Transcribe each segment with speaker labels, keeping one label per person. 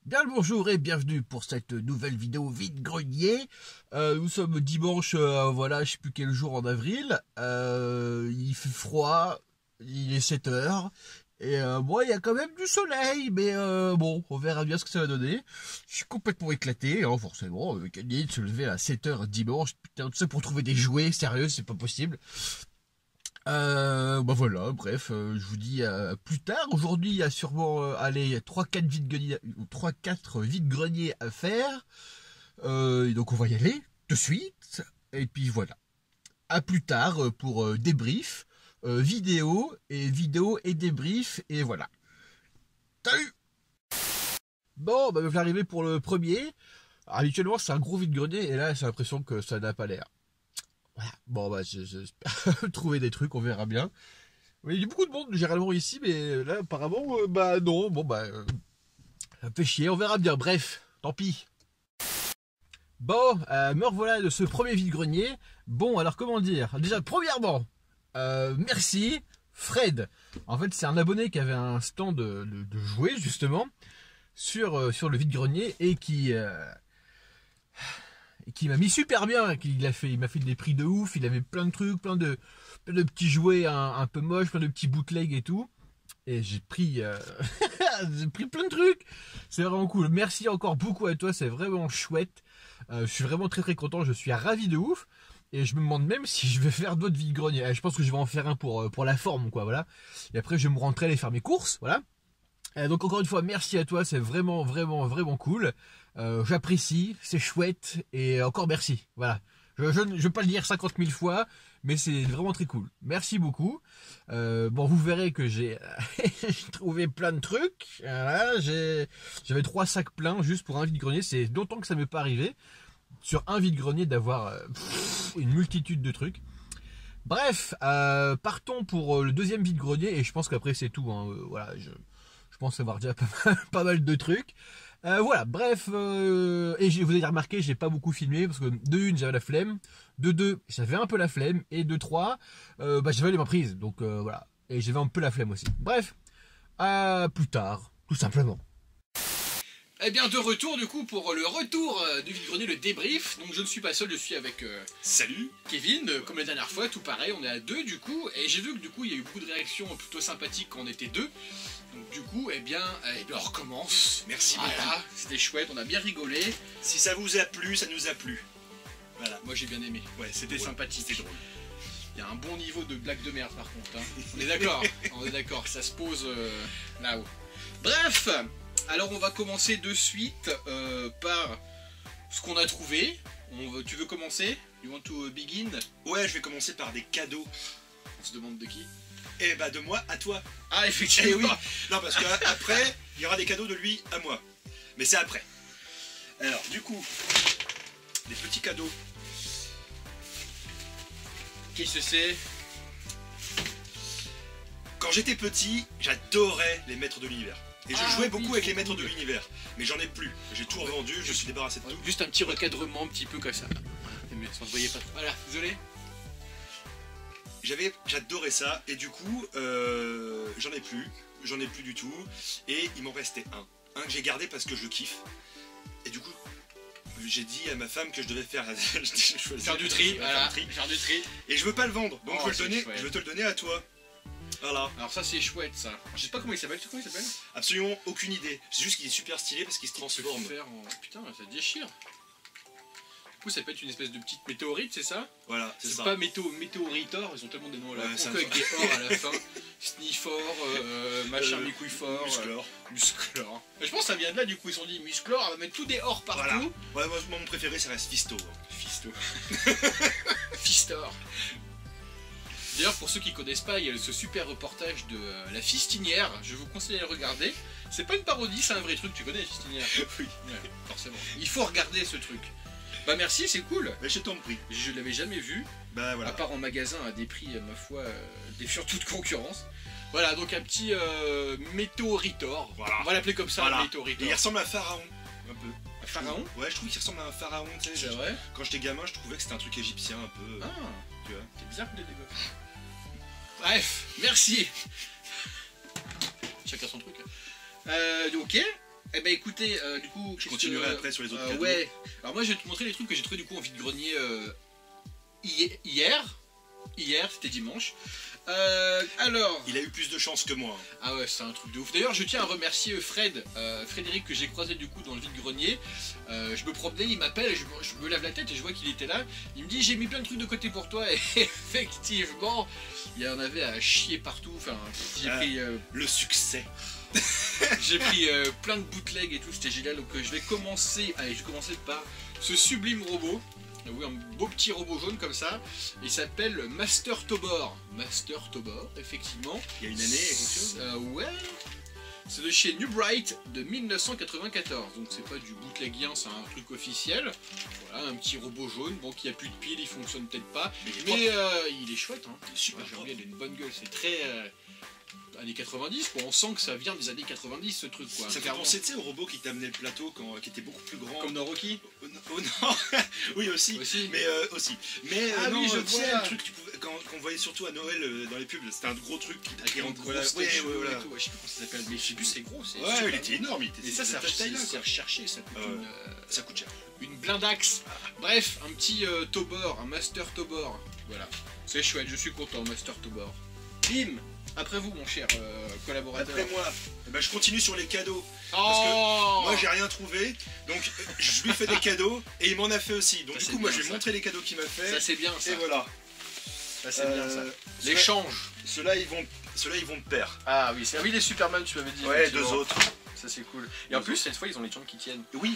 Speaker 1: Bien le bonjour et bienvenue pour cette nouvelle vidéo vide-grenier. Nous sommes dimanche, voilà, je sais plus quel jour en avril. Il fait froid, il est 7 heures. Et bon, il y a quand même du soleil, mais bon, on verra bien ce que ça va donner. Je suis complètement éclaté, hein, forcément. Gagner de se lever à 7 heures dimanche, putain, tout ça pour trouver des jouets, sérieux, c'est pas possible. Bah voilà, bref, je vous dis à plus tard. Aujourd'hui, il y a sûrement allez, 3-4 vide-greniers à faire. Et donc on va y aller de suite. Et puis voilà. À plus tard pour débrief, vidéo et débrief. Et voilà. Salut. Bon, bah je vais arriver pour le premier. Alors, habituellement, c'est un gros vide-grenier. Et là, j'ai l'impression que ça n'a pas l'air. Voilà. Bon, bah, j'espère trouver des trucs, on verra bien. Il y a beaucoup de monde généralement ici, mais là, apparemment, bah non. Bon, bah, ça me fait chier, on verra bien. Bref, tant pis. Bon, me revoilà de ce premier vide-grenier. Bon, alors comment dire? Déjà, premièrement, merci, Fred. En fait, c'est un abonné qui avait un stand de jouets, justement, sur le vide-grenier et qui m'a mis super bien, il m'a fait des prix de ouf, il avait plein de trucs, plein de petits jouets un peu moches, plein de petits bootlegs et tout. Et j'ai pris, j'ai pris plein de trucs. C'est vraiment cool. Merci encore beaucoup à toi, c'est vraiment chouette. Je suis vraiment très content, je suis ravi de ouf. Et je me demande même si je vais faire d'autres vide-greniers. Je pense que je vais en faire un pour la forme, quoi, voilà. Et après, je vais me rentrer aller faire mes courses, voilà. Donc encore une fois, merci à toi, c'est vraiment cool. J'apprécie, c'est chouette et encore merci. Voilà. Je ne vais pas le dire 50 000 fois, mais c'est vraiment très cool. Merci beaucoup. Bon, vous verrez que j'ai trouvé plein de trucs. Voilà, j'avais 3 sacs pleins juste pour un vide-grenier. C'est longtemps que ça ne m'est pas arrivé sur un vide-grenier d'avoir une multitude de trucs. Bref, partons pour le deuxième vide-grenier et je pense qu'après c'est tout. Hein. Voilà, je pense avoir déjà pas mal de trucs. Voilà, bref, et vous avez remarqué, j'ai pas beaucoup filmé parce que de une, j'avais la flemme, de deux, j'avais un peu la flemme, et de trois, bah, j'avais les mains prises, donc voilà, et j'avais un peu la flemme aussi. Bref, à plus tard, tout simplement. Eh bien, de retour du coup pour le retour du vide-grenier, le débrief. Donc je ne suis pas seul, je suis avec
Speaker 2: Salut
Speaker 1: Kevin, comme la dernière fois, tout pareil, on est à deux du coup. Et j'ai vu que du coup il y a eu beaucoup de réactions plutôt sympathiques quand on était deux. Donc du coup, eh bien on recommence.
Speaker 2: Merci beaucoup.
Speaker 1: Voilà, c'était chouette, on a bien rigolé.
Speaker 2: Si ça vous a plu, ça nous a plu. Voilà.
Speaker 1: Moi j'ai bien aimé.
Speaker 2: Ouais,
Speaker 1: C'était sympathique.
Speaker 2: C'était drôle.
Speaker 1: Il y a un bon niveau de blague de merde par contre. Hein. On est d'accord. On est d'accord, ça se pose là-haut. Bref. Alors on va commencer de suite par ce qu'on a trouvé. Tu veux commencer? You want to begin?
Speaker 2: Ouais, je vais commencer par des cadeaux.
Speaker 1: On se demande de qui?
Speaker 2: Eh bah de moi à toi.
Speaker 1: Ah effectivement.
Speaker 2: Eh oui. Non parce qu'après, il y aura des cadeaux de lui à moi. Mais c'est après. Alors du coup, des petits cadeaux.
Speaker 1: Qu'est-ce que c'est?
Speaker 2: Quand j'étais petit, j'adorais les maîtres de l'univers. Et je jouais beaucoup avec les maîtres de l'univers. Mais j'en ai plus. J'ai tout revendu, je suis débarrassé de tout.
Speaker 1: Juste un petit recadrement, un petit peu comme ça. Mais ça ne se voyait pas trop. Voilà, désolé.
Speaker 2: J'adorais ça. Et du coup, j'en ai plus. J'en ai plus du tout. Et il m'en restait un. Un que j'ai gardé parce que je kiffe. Et du coup, j'ai dit à ma femme que je devais faire
Speaker 1: du tri. Voilà, faire du tri.
Speaker 2: Et je veux pas le vendre. Donc je veux te le donner à toi. Voilà.
Speaker 1: Alors ça c'est chouette ça. Je sais pas comment il s'appelle, tu sais comment il s'appelle?
Speaker 2: Absolument aucune idée. C'est juste qu'il est super stylé parce qu'il se transforme.
Speaker 1: Putain, ça déchire. Du coup ça peut être une espèce de petite météorite, c'est ça?
Speaker 2: Voilà, c'est ça.
Speaker 1: C'est pas météoritor, ils ont tellement des noms à la con avec des or à la fin. Sniffor, machin Micouifor, Musclor. Je pense que ça vient de là du coup, ils se sont dit Musclor, on va mettre tout des or partout.
Speaker 2: Voilà. Ouais, moi, mon préféré ça reste Fisto.
Speaker 1: Fisto. Fistor. D'ailleurs, pour ceux qui connaissent pas, il y a ce super reportage de La Fistinière. Je vous conseille de le regarder. C'est pas une parodie, c'est un vrai truc. Tu connais La Fistinière?
Speaker 2: Oui.
Speaker 1: Ouais, forcément. Il faut regarder ce truc. Bah merci, c'est cool.
Speaker 2: Mais je t'en prie.
Speaker 1: Je l'avais jamais vu.
Speaker 2: Bah voilà.
Speaker 1: À part en magasin à des prix, ma foi, défiant toute concurrence. Voilà, donc un petit météoritor. Voilà. On va l'appeler comme ça, voilà. Météoritor.
Speaker 2: Et il ressemble à un pharaon. Un peu.
Speaker 1: Un pharaon?
Speaker 2: Ouais, je trouve qu'il ressemble à un pharaon. Tu sais,
Speaker 1: c'est vrai.
Speaker 2: Quand j'étais gamin, je trouvais que c'était un truc égyptien un peu.
Speaker 1: Ah,
Speaker 2: tu vois.
Speaker 1: C'est bizarre que des gosses. Bref, merci. Chacun son truc. Ok.
Speaker 3: Eh ben écoutez, du coup...
Speaker 2: Je continuerai après sur les autres cadeaux.
Speaker 3: Ouais, alors moi je vais te montrer les trucs que j'ai trouvé du coup en vide-grenier hier, c'était dimanche. Alors...
Speaker 2: Il a eu plus de chance que moi.
Speaker 3: Ah ouais, c'est un truc de ouf. D'ailleurs, je tiens à remercier Frédéric, que j'ai croisé du coup dans le vide-grenier. Je me promenais, il m'appelle, et je me lave la tête et je vois qu'il était là. Il me dit, j'ai mis plein de trucs de côté pour toi. Et effectivement, il y en avait à chier partout. Enfin, j'ai pris...
Speaker 2: Le succès.
Speaker 3: J'ai pris plein de bootlegs et tout, c'était génial. Donc je vais commencer par ce sublime robot. Oui, un beau petit robot jaune comme ça. Il s'appelle Master Tobor. Master Tobor, effectivement.
Speaker 2: Il y a une année, il y a quelque chose.
Speaker 3: Ouais. C'est de chez New Bright de 1994. Donc c'est pas du bootlegien, c'est un truc officiel. Voilà, un petit robot jaune. Bon, qui a plus de piles, il fonctionne peut-être pas. Mais il est chouette. Hein.
Speaker 2: Super.
Speaker 3: Ouais, il a une bonne gueule. C'est très... années 90, quoi. On sent que ça vient des années 90 ce truc, quoi.
Speaker 2: Ça fait penser, tu sais, au robot qui t'amenait le plateau qui était beaucoup plus grand.
Speaker 3: Comme dans Rocky.
Speaker 2: Oh non. Oui aussi. Mais aussi. Mais non,
Speaker 3: oui, je
Speaker 2: tu sais,
Speaker 3: vois.
Speaker 2: le truc qu'on voyait surtout à Noël dans les pubs, c'était un gros truc qui
Speaker 3: Avec
Speaker 2: en
Speaker 3: une grosse
Speaker 2: ouais,
Speaker 3: statue
Speaker 2: voilà.
Speaker 3: et tout. Ouais, je sais plus comment ça s'appelle, mais je sais plus, c'est gros.
Speaker 2: Ouais, il était énorme.
Speaker 3: Et ça, c'est
Speaker 2: c'est
Speaker 3: recherché, ça coûte
Speaker 2: ça coûte cher.
Speaker 3: une blindaxe. Bref, un petit Tobor, un Master Tobor. Voilà. C'est chouette, je suis content, Master Tobor. Bim. Après vous, mon cher collaborateur.
Speaker 2: Après moi, eh ben, je continue sur les cadeaux.
Speaker 3: Oh,
Speaker 2: Parce que moi j'ai rien trouvé, donc je lui fais des cadeaux et il m'en a fait aussi. Donc
Speaker 3: Ça,
Speaker 2: du
Speaker 3: c'est
Speaker 2: coup moi
Speaker 3: bien,
Speaker 2: je vais
Speaker 3: ça.
Speaker 2: montrer les cadeaux qu'il m'a fait.
Speaker 3: ça c'est bien, ça.
Speaker 2: Et voilà.
Speaker 3: Ça c'est bien, ça.
Speaker 2: Euh,
Speaker 3: L'échange.
Speaker 2: Ceux-là ils vont de pair.
Speaker 3: Ah oui, c'est les Superman, tu m'avais dit.
Speaker 2: Ouais,
Speaker 3: effectivement.
Speaker 2: 2 autres.
Speaker 3: Ça c'est cool. Et en plus, cette fois, ils ont les jambes qui tiennent.
Speaker 2: Oui.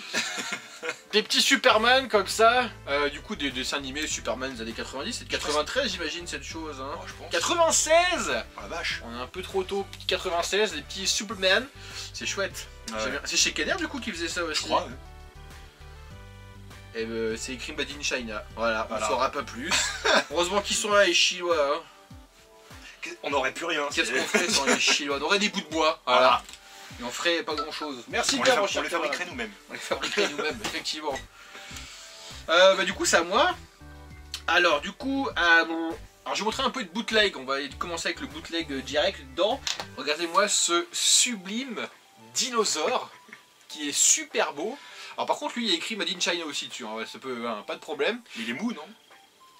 Speaker 3: Des petits Superman comme ça. Du coup, des dessins animés Superman des années 90. C'est de 93, j'imagine, cette chose. Hein.
Speaker 2: Oh, je pense.
Speaker 3: 96.
Speaker 2: Oh la vache.
Speaker 3: On est un peu trop tôt. 96, des petits Superman. C'est chouette.
Speaker 2: Ouais.
Speaker 3: C'est chez Kenner, du coup, qui faisait ça aussi.
Speaker 2: Je crois. Ouais.
Speaker 3: Et c'est écrit Made in China. Voilà,
Speaker 2: Voilà.
Speaker 3: on saura pas plus. Heureusement qu'ils sont là, les Chinois. Hein.
Speaker 2: On n'aurait plus rien.
Speaker 3: Qu'est-ce qu'on ferait sans les Chinois? On aurait des bouts de bois. Voilà. Et on ferait pas grand chose. Merci
Speaker 2: On
Speaker 3: Pierre,
Speaker 2: les fabriquerait nous-mêmes.
Speaker 3: On les fabriquerait nous-mêmes, effectivement. Du coup, c'est à moi. Alors, du coup, alors, je vais montrer un peu de bootleg. On va commencer avec le bootleg direct dedans. Regardez-moi ce sublime dinosaure qui est super beau. Alors, par contre, lui, il y a écrit Made in China aussi dessus. Hein. Ouais, ça peut, hein, pas de problème.
Speaker 2: Il est mou, non?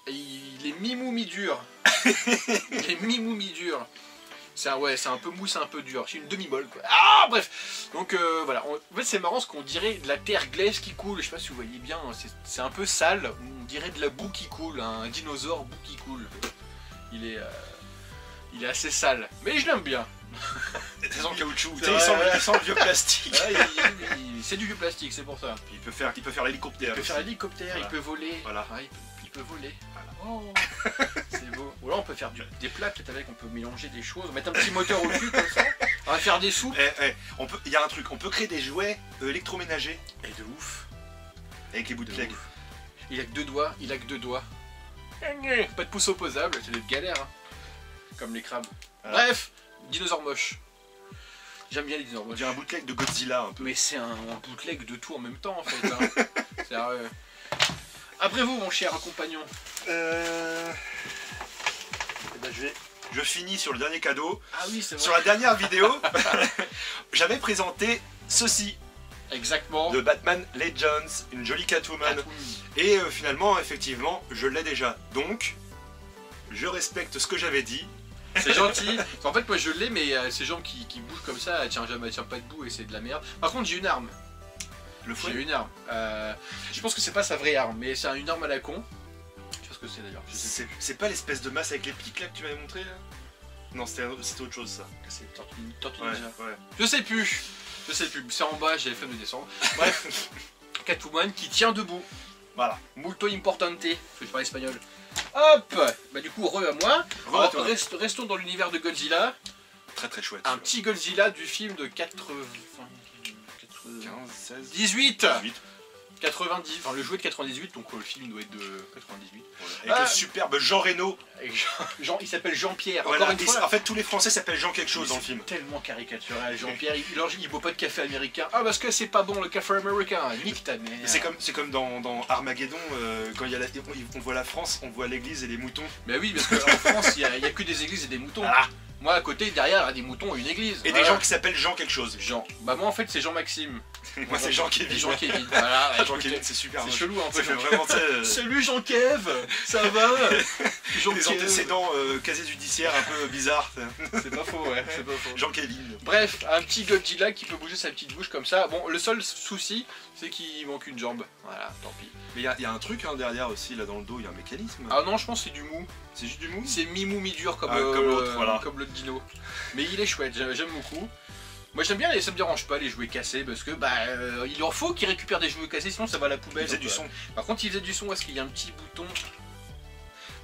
Speaker 3: Et il est mi-mou, mi-dur. Il est mi-mou, mi-dur. C'est un peu mou, c'est un peu dur. C'est une demi-molle, quoi. Ah, bref. Donc voilà. En fait, c'est marrant parce qu'on dirait de la terre glaise qui coule. Je sais pas si vous voyez bien. C'est un peu sale. On dirait de la boue qui coule. Un dinosaure boue qui coule. Il est assez sale. Mais je l'aime bien.
Speaker 2: C'est en caoutchouc.
Speaker 3: C'est
Speaker 2: Tu sais,
Speaker 3: vrai.
Speaker 2: il sent le vieux plastique.
Speaker 3: Ouais, c'est du vieux plastique, c'est pour ça.
Speaker 2: Il peut faire l'hélicoptère.
Speaker 3: Il peut faire l'hélicoptère,
Speaker 2: Voilà.
Speaker 3: il peut voler.
Speaker 2: Voilà.
Speaker 3: Ouais, il peut voler. Oh, c'est beau. Ou là, on peut faire des plats peut-être avec, on peut mélanger des choses, mettre un petit moteur au cul comme ça. On va faire des soupes.
Speaker 2: Il y a un truc, on peut créer des jouets électroménagers.
Speaker 3: Et de ouf.
Speaker 2: Avec les bouts de plaque.
Speaker 3: Il a que 2 doigts, Pas de pouce opposable, c'est des galères. Hein. Comme les crabes.
Speaker 2: Voilà.
Speaker 3: Bref, dinosaure moche. J'aime bien les dinosaures
Speaker 2: On
Speaker 3: moches.
Speaker 2: dirait un bootleg de Godzilla un peu.
Speaker 3: Mais c'est un bootleg de tout en même temps en fait. Hein. Sérieux. Après vous, mon cher compagnon.
Speaker 2: Je finis sur le dernier cadeau.
Speaker 3: Ah oui, c'est vrai.
Speaker 2: Sur la dernière vidéo, j'avais présenté ceci
Speaker 3: Exactement.
Speaker 2: de Batman Legends, une jolie Catwoman. Et finalement, effectivement, je l'ai déjà. Donc, je respecte ce que j'avais dit.
Speaker 3: C'est gentil. En fait, moi je l'ai, mais ces gens qui bougent comme ça, elle tient pas debout et c'est de la merde. Par contre, j'ai une arme.
Speaker 2: Le fouet.
Speaker 3: J'ai une arme. Je pense que c'est pas sa vraie arme, mais c'est une arme à la con. Je sais pas ce que c'est d'ailleurs.
Speaker 2: C'est pas l'espèce de masse avec les pics là que tu m'avais montré là? Non, c'était autre chose ça.
Speaker 3: C'est Tortue
Speaker 2: Ouais,
Speaker 3: Ninja.
Speaker 2: ouais.
Speaker 3: Je sais plus. C'est en bas, j'ai la flemme de descendre. Bref, Catwoman qui tient debout.
Speaker 2: Voilà.
Speaker 3: Multo importante, parce que je parle espagnol. Hop. Bah du coup, à moi.
Speaker 2: Re à toi.
Speaker 3: Restons dans l'univers de Godzilla.
Speaker 2: Très très chouette.
Speaker 3: Un petit Godzilla du film de
Speaker 2: 15, 16,
Speaker 3: 18
Speaker 2: 18.
Speaker 3: 90, enfin le jouet de 98, donc le film doit être de 98.
Speaker 2: Avec le superbe Jean Reno.
Speaker 3: Et il s'appelle Jean-Pierre.
Speaker 2: Voilà.
Speaker 3: Encore une fois.
Speaker 2: En fait, tous les Français s'appellent Jean quelque chose dans le film.
Speaker 3: Tellement caricatural, Jean-Pierre. Il boit pas de café américain. Ah, parce que c'est pas bon le café américain. Nique ta mère.
Speaker 2: C'est comme dans Armageddon, quand on voit la France, on voit l'église et les moutons.
Speaker 3: Mais oui, parce qu'en France, il y a que des églises et des moutons.
Speaker 2: Ah.
Speaker 3: Moi à côté, derrière, il y a des moutons et une église.
Speaker 2: Et des gens qui s'appellent Jean quelque chose.
Speaker 3: Jean. Bah moi en fait c'est Jean-Maxime.
Speaker 2: Moi c'est Jean-Kévin.
Speaker 3: Jean-Kévin. Voilà.
Speaker 2: Ah, Jean-Kévin c'est super.
Speaker 3: C'est chelou un peu.
Speaker 2: Ça fait vraiment
Speaker 3: Salut Jean-Kev, ça va?
Speaker 2: des antécédents casier judiciaire un peu bizarres.
Speaker 3: C'est pas faux, ouais. C'est pas faux.
Speaker 2: Jean-Kévin.
Speaker 3: Bref, un petit Godzilla qui peut bouger sa petite bouche comme ça. Bon, le seul souci, c'est qu'il manque une jambe. Voilà, tant pis.
Speaker 2: Mais il y a un truc hein, derrière aussi, là dans le dos, il y a un mécanisme.
Speaker 3: Ah non, je pense que c'est du mou.
Speaker 2: C'est juste du mou.
Speaker 3: C'est mi-mou, mi-dur comme,
Speaker 2: comme l'autre, voilà.
Speaker 3: Comme le dino. Mais il est chouette, j'aime beaucoup. Moi j'aime bien, ça me dérange pas les jouets cassés parce que bah il en faut qu'ils récupèrent des jouets cassés sinon ça va à la poubelle.
Speaker 2: Il faisait du son.
Speaker 3: Par contre il faisait du son parce qu'il y a un petit bouton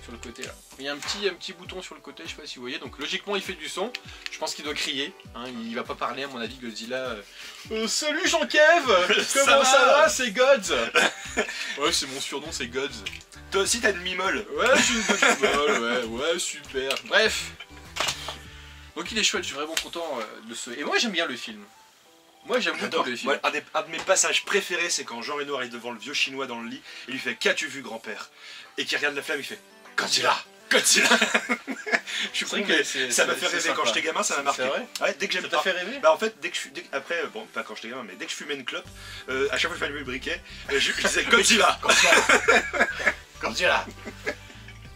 Speaker 3: sur le côté là. Il y a un petit bouton sur le côté, je sais pas si vous voyez, donc logiquement il fait du son. Je pense qu'il doit crier, hein. Il va pas parler à mon avis Godzilla. Salut Jean-Kev, comment ça va, c'est Gods. Ouais c'est mon surnom, c'est Gods.
Speaker 2: Toi aussi t'as une mimole.
Speaker 3: Ouais j'ai une petite mimole, ouais super. Bref. Donc il est chouette, je suis vraiment content de ce... Et moi j'aime bien le film. Moi j'aime beaucoup le film.
Speaker 2: Moi, un de mes passages préférés c'est quand Jean Reno arrive devant le vieux chinois dans le lit et lui fait « Qu'as-tu vu grand-père » et qui regarde la flamme il fait « Godzilla !» Godzilla. Je suis con, mais ça m'a fait rêver quand j'étais gamin, ça m'a marqué.
Speaker 3: C'est vrai?
Speaker 2: Ouais, dès que j'aime
Speaker 3: Ça t'a fait rêver?
Speaker 2: Bah en fait, après, bon, pas quand j'étais gamin, mais dès que je fumais une clope, à chaque fois que je fallais le briquet, je disais Godzilla.
Speaker 3: Godzilla.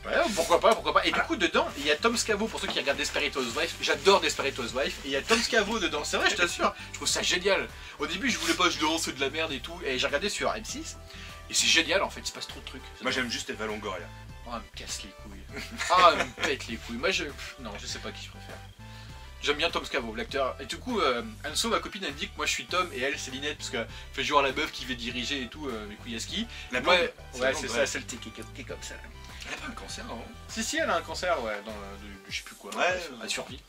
Speaker 3: Ouais, pourquoi pas. Et du coup, dedans, il y a Tom Scavo, pour ceux qui regardent Desperate Housewives. J'adore Desperate Housewives. Et il y a Tom Scavo dedans. C'est vrai, je t'assure. Je trouve ça génial. Au début, je voulais pas, je dis, c'est de la merde et tout. Et j'ai regardé sur M6. Et c'est génial, en fait. Il se passe trop de trucs.
Speaker 2: Moi, j'aime juste Eva Longoria.
Speaker 3: Oh, elle me casse les couilles. Ah, elle me pète les couilles. Moi, non, je sais pas qui je préfère. J'aime bien Tom Scavo, l'acteur. Et du coup, Anso, ma copine, elle me dit que moi je suis Tom et elle c'est Linette parce qu'elle fait genre la meuf qui veut diriger et tout, du coup Yaski.
Speaker 2: La blonde.
Speaker 3: Ouais, c'est ça, celle qui est comme ça.
Speaker 2: Elle a pas un cancer, non?
Speaker 3: Si, elle a un cancer, ouais, dans je sais plus quoi.
Speaker 2: Ouais,
Speaker 3: elle survit.